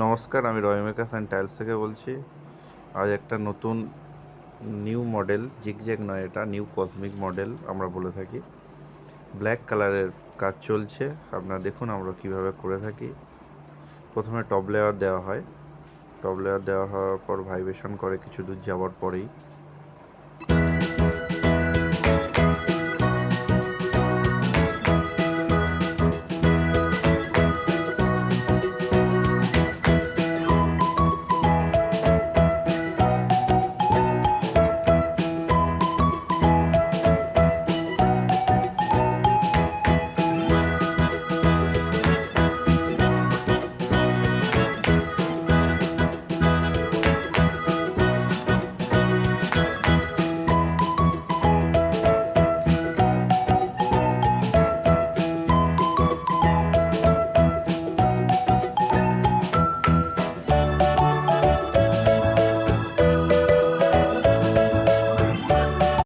নমস্কার, আমি রয় makers and tiles থেকে বলছি। আজ একটা নতুন নিউ মডেল, জিগজ্যাগ নয়, এটা নিউ কসমিক মডেল আমরা বলে থাকি। ব্ল্যাক কালারের কাজ চলছে, আপনারা দেখুন আমরা কিভাবে করে থাকি। প্রথমে টপ লেয়ার দেওয়া হয়। টপ লেয়ার দেওয়া হওয়ার পর ভাইব্রেশন করে কিছু দূর যাওয়ার পরেই